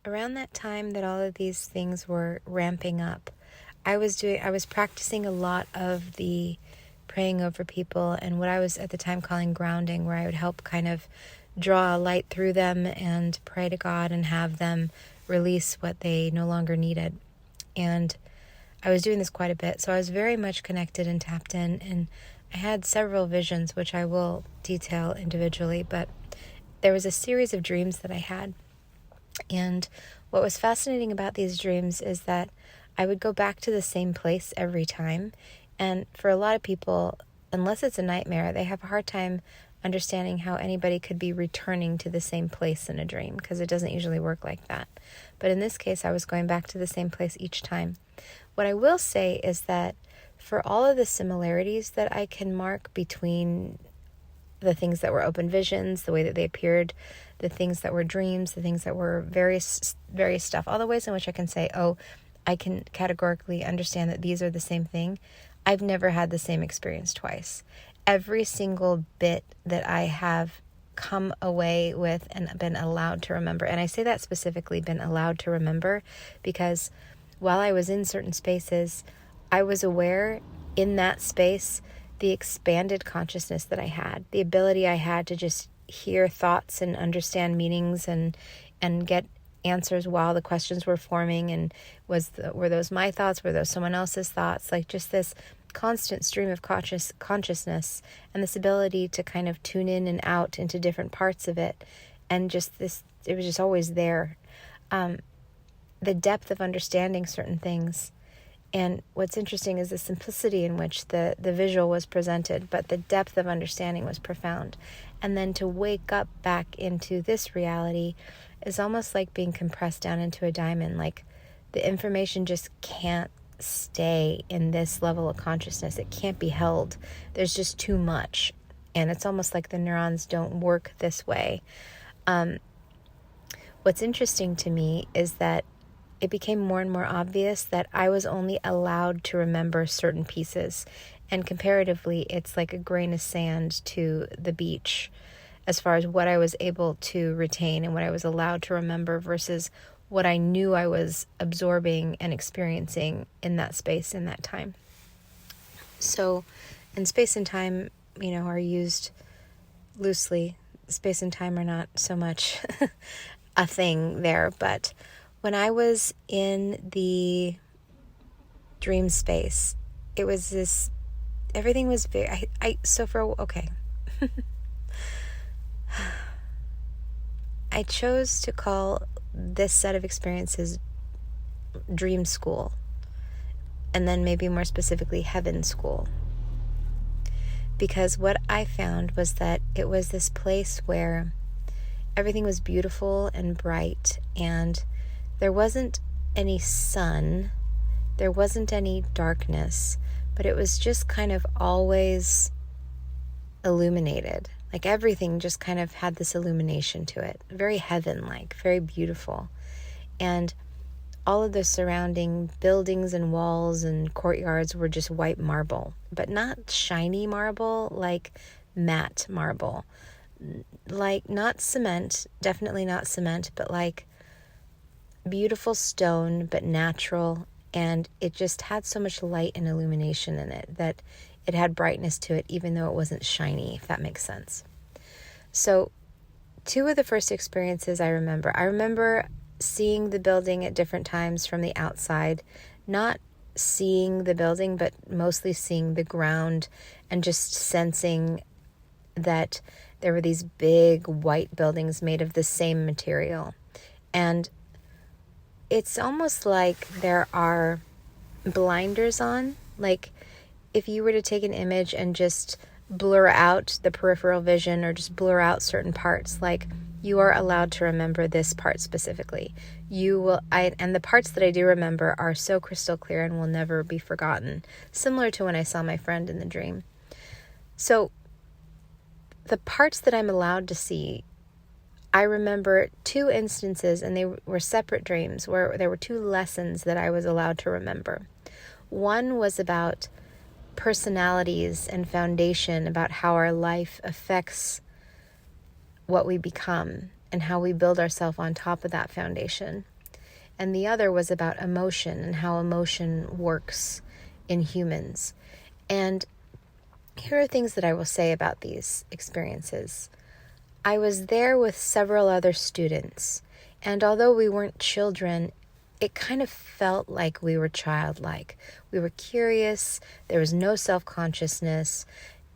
around that time that all of these things were ramping up, I was practicing a lot of the praying over people and what I was at the time calling grounding, where I would help kind of draw a light through them and pray to God and have them release what they no longer needed. And I was doing this quite a bit, so I was very much connected and tapped in, and I had several visions, which I will detail individually, but there was a series of dreams that I had. And what was fascinating about these dreams is that I would go back to the same place every time. And for a lot of people, unless it's a nightmare, they have a hard time understanding how anybody could be returning to the same place in a dream, because it doesn't usually work like that. But in this case, I was going back to the same place each time. What I will say is that for all of the similarities that I can mark between the things that were open visions, the way that they appeared, the things that were dreams, the things that were various stuff, all the ways in which I can say, oh, I can categorically understand that these are the same thing, I've never had the same experience twice. Every single bit that I have come away with and been allowed to remember, and I say that specifically, been allowed to remember, because while I was in certain spaces, I was aware in that space the expanded consciousness that I had, the ability I had to just hear thoughts and understand meanings and get answers while the questions were forming. And were those my thoughts? Were those someone else's thoughts? Like just this constant stream of consciousness and this ability to kind of tune in and out into different parts of it. And just this, it was just always there. The depth of understanding certain things. And what's interesting is the simplicity in which the visual was presented, but the depth of understanding was profound. And then to wake up back into this reality is almost like being compressed down into a diamond. Like the information just can't stay in this level of consciousness. It can't be held. There's just too much. And it's almost like the neurons don't work this way. What's interesting to me is that it became more and more obvious that I was only allowed to remember certain pieces. And comparatively, it's like a grain of sand to the beach as far as what I was able to retain and what I was allowed to remember versus what I knew I was absorbing and experiencing in that space, in that time. So, and space and time, are used loosely. Space and time are not so much a thing there, but when I was in the dream space, it was this, everything was very, I chose to call this set of experiences dream school, and then maybe more specifically heaven school. Because what I found was that it was this place where everything was beautiful and bright, and there wasn't any sun, there wasn't any darkness, but it was just kind of always illuminated. Like everything just kind of had this illumination to it, very heaven-like, very beautiful. And all of the surrounding buildings and walls and courtyards were just white marble, but not shiny marble, like matte marble. Like not cement, definitely not cement, but like beautiful stone, but natural, and it just had so much light and illumination in it that it had brightness to it, even though it wasn't shiny, if that makes sense. So 2 of the first experiences I remember seeing the building at different times from the outside, not seeing the building, but mostly seeing the ground and just sensing that there were these big white buildings made of the same material. And it's almost like there are blinders on. Like if you were to take an image and just blur out the peripheral vision or just blur out certain parts, like you are allowed to remember this part specifically. And the parts that I do remember are so crystal clear and will never be forgotten, similar to when I saw my friend in the dream. So the parts that I'm allowed to see, I remember 2 instances, and they were separate dreams, where there were 2 lessons that I was allowed to remember. One was about personalities and foundation, about how our life affects what we become and how we build ourselves on top of that foundation. and the other was about emotion and how emotion works in humans. And here are things that I will say about these experiences. I was there with several other students, and although we weren't children, it kind of felt like we were childlike. We were curious, there was no self-consciousness.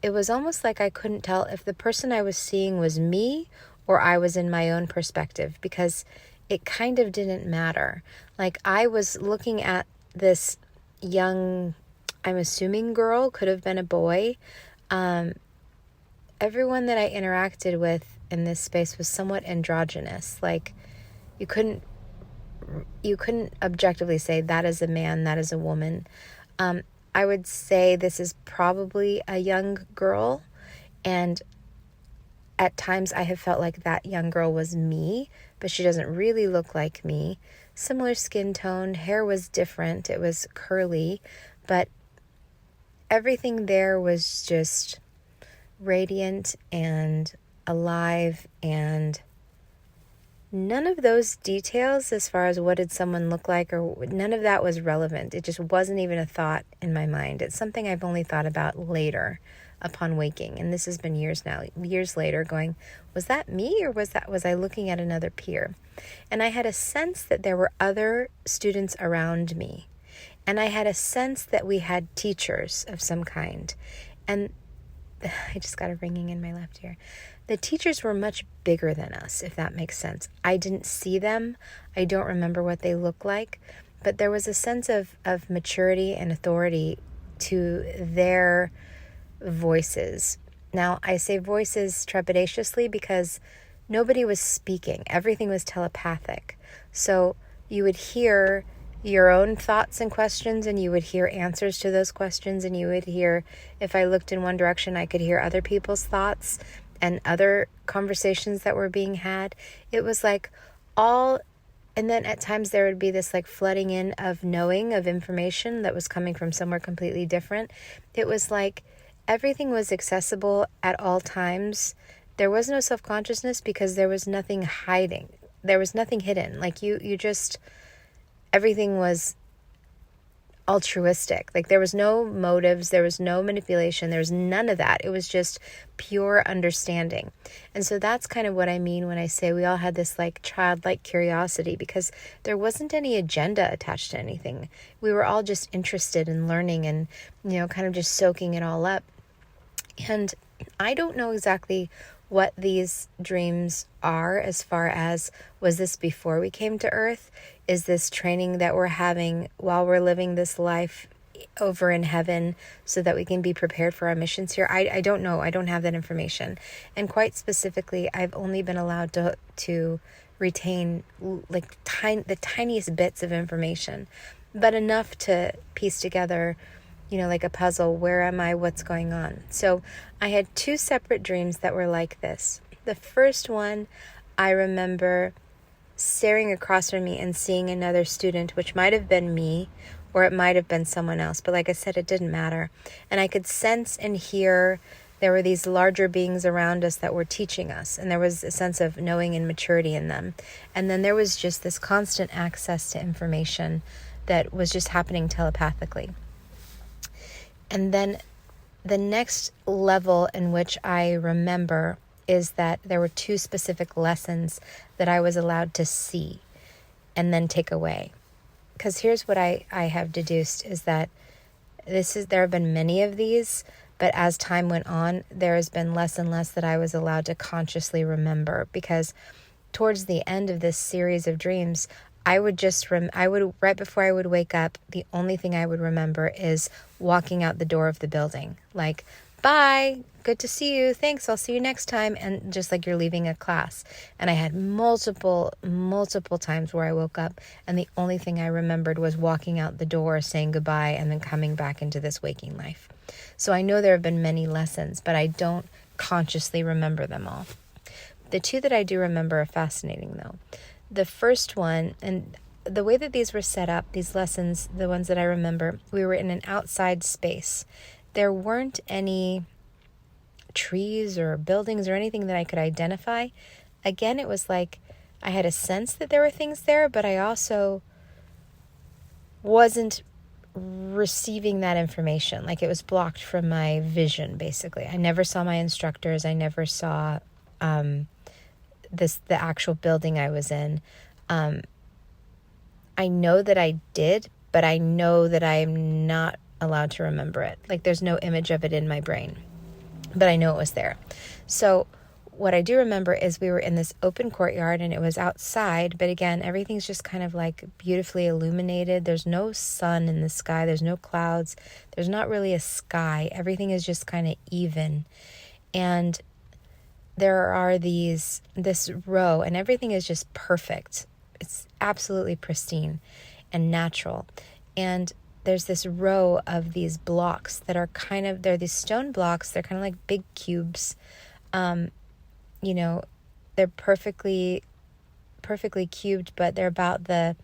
It was almost like I couldn't tell if the person I was seeing was me or I was in my own perspective, because it kind of didn't matter. Like, I was looking at this young, I'm assuming girl, could have been a boy. Everyone that I interacted with in this space was somewhat androgynous. Like, you couldn't objectively say that is a man, that is a woman. I would say this is probably a young girl, and at times I have felt like that young girl was me, but she doesn't really look like me. Similar skin tone, hair was different, it was curly, but everything there was just radiant and alive, and none of those details as far as what did someone look like, or none of that was relevant. It just wasn't even a thought in my mind. It's something I've only thought about later upon waking, and this has been years later, going, was that me, or was I looking at another peer? And I had a sense that there were other students around me, and I had a sense that we had teachers of some kind. And I just got a ringing in my left ear. The teachers were much bigger than us, if that makes sense. I didn't see them. I don't remember what they looked like, but there was a sense of maturity and authority to their voices. Now, I say voices trepidatiously because nobody was speaking. Everything was telepathic. So you would hear your own thoughts and questions, and you would hear answers to those questions, and you would hear, if I looked in one direction, I could hear other people's thoughts and other conversations that were being had. It was like all, and then at times there would be this like flooding in of knowing, of information that was coming from somewhere completely different. It was like everything was accessible at all times. There was no self-consciousness because there was nothing hiding. There was nothing hidden. Like you just, everything was altruistic. Like, there was no motives, there was no manipulation, there was none of that. It was just pure understanding. And so that's kind of what I mean when I say we all had this like childlike curiosity, because there wasn't any agenda attached to anything. We were all just interested in learning and, kind of just soaking it all up. And I don't know exactly what these dreams are, as far as, was this before we came to Earth? Is this training that we're having while we're living this life over in heaven so that we can be prepared for our missions here? I don't know. I don't have that information. And quite specifically, I've only been allowed to retain like the tiniest bits of information, but enough to piece together, like a puzzle. Where am I? What's going on? So I had two separate dreams that were like this. The first one, I remember staring across from me and seeing another student, which might have been me or it might have been someone else. But like I said, it didn't matter. And I could sense and hear there were these larger beings around us that were teaching us. And there was a sense of knowing and maturity in them. And then there was just this constant access to information that was just happening telepathically. And then the next level in which I remember is that there were two specific lessons that I was allowed to see and then take away. Because here's what I have deduced is that there have been many of these, but as time went on, there has been less and less that I was allowed to consciously remember, because towards the end of this series of dreams, I would right before I would wake up, the only thing I would remember is walking out the door of the building. Like, bye, good to see you, thanks, I'll see you next time. And just like you're leaving a class. And I had multiple times where I woke up and the only thing I remembered was walking out the door, saying goodbye, and then coming back into this waking life. So I know there have been many lessons, but I don't consciously remember them all. The two that I do remember are fascinating though. The first one, and the way that these were set up, these lessons, the ones that I remember, we were in an outside space. There weren't any trees or buildings or anything that I could identify. Again, it was like I had a sense that there were things there, but I also wasn't receiving that information. Like, it was blocked from my vision, basically. I never saw my instructors. I never saw the actual building I was in. I know that I did, but I know that I am not allowed to remember it. Like, there's no image of it in my brain, but I know it was there. So what I do remember is we were in this open courtyard and it was outside, but again, everything's just kind of like beautifully illuminated. There's no sun in the sky. There's no clouds. There's not really a sky. Everything is just kind of even. And there are this row, and everything is just perfect. It's absolutely pristine and natural. And there's this row of these blocks that are they're these stone blocks. They're kind of like big cubes. They're perfectly cubed, but they're about the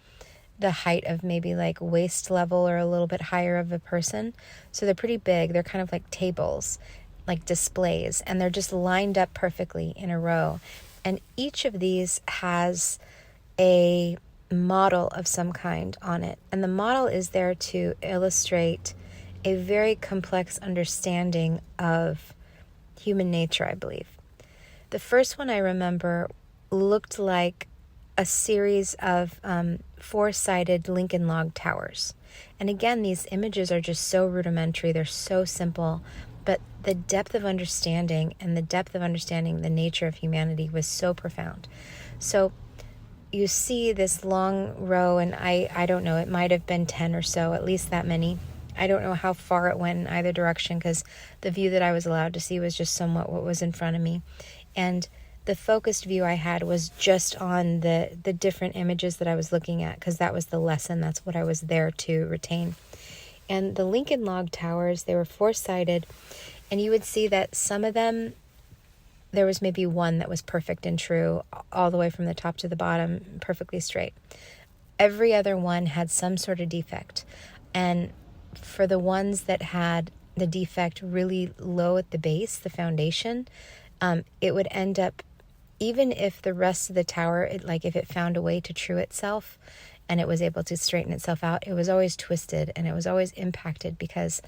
height of maybe like waist level or a little bit higher of a person. So they're pretty big. They're kind of like tables, like displays, and they're just lined up perfectly in a row. And each of these has a model of some kind on it. And the model is there to illustrate a very complex understanding of human nature, I believe. The first one I remember looked like a series of four-sided Lincoln log towers. And again, these images are just so rudimentary. They're so simple. But the depth of understanding the nature of humanity was so profound. So you see this long row, and I don't know, it might have been 10 or so, at least that many. I don't know how far it went in either direction, because the view that I was allowed to see was just somewhat what was in front of me. And the focused view I had was just on the different images that I was looking at, because that was the lesson. That's what I was there to retain. And the Lincoln log towers, they were four-sided, and you would see that some of them, there was maybe one that was perfect and true, all the way from the top to the bottom, perfectly straight. Every other one had some sort of defect. And for the ones that had the defect really low at the base, the foundation, it would end up, even if the rest of the tower, if it found a way to true itself and it was able to straighten itself out, it was always twisted and it was always impacted because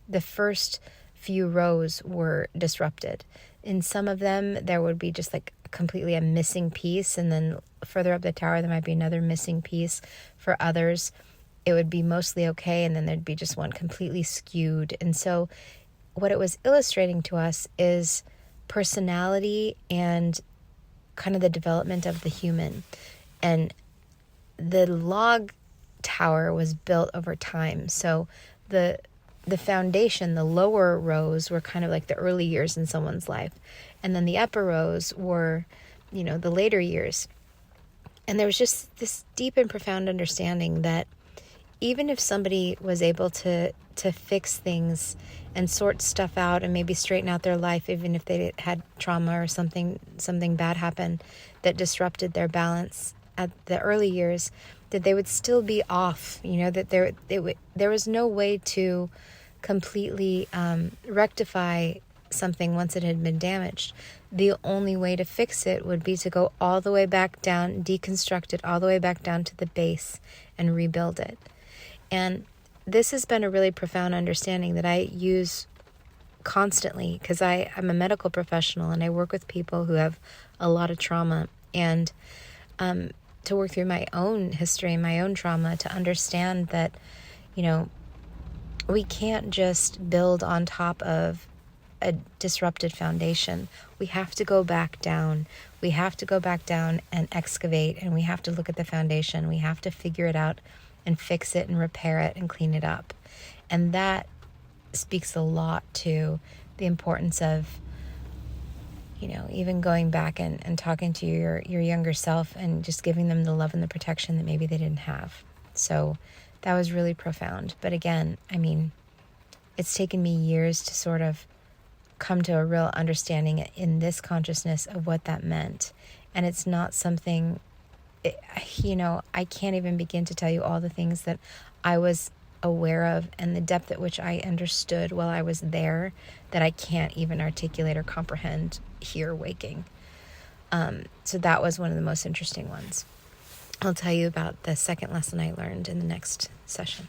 the first few rows were disrupted. In some of them, there would be just like completely a missing piece, and then further up the tower, there might be another missing piece. For others, it would be mostly okay, and then there'd be just one completely skewed. And so what it was illustrating to us is personality and kind of the development of the human. And the log tower was built over time. So the foundation, the lower rows were kind of like the early years in someone's life. And then the upper rows were, the later years. And there was just this deep and profound understanding that even if somebody was able to fix things and sort stuff out and maybe straighten out their life, even if they had trauma or something bad happen that disrupted their balance at the early years, that they would still be off, that there was no way to completely rectify something once it had been damaged. The only way to fix it would be to go all the way back down, deconstruct it all the way back down to the base and rebuild it. And this has been a really profound understanding that I use constantly, because I'm a medical professional and I work with people who have a lot of trauma, and to work through my own history, my own trauma, to understand that, we can't just build on top of a disrupted foundation. We have to go back down. We have to go back down and excavate, and we have to look at the foundation. We have to figure it out and fix it and repair it and clean it up. And that speaks a lot to the importance of, even going back and talking to your younger self and just giving them the love and the protection that maybe they didn't have. So that was really profound. But again, it's taken me years to sort of come to a real understanding in this consciousness of what that meant. And it's not something, I can't even begin to tell you all the things that I was aware of and the depth at which I understood while I was there that I can't even articulate or comprehend here waking. So that was one of the most interesting ones. I'll tell you about the second lesson I learned in the next session.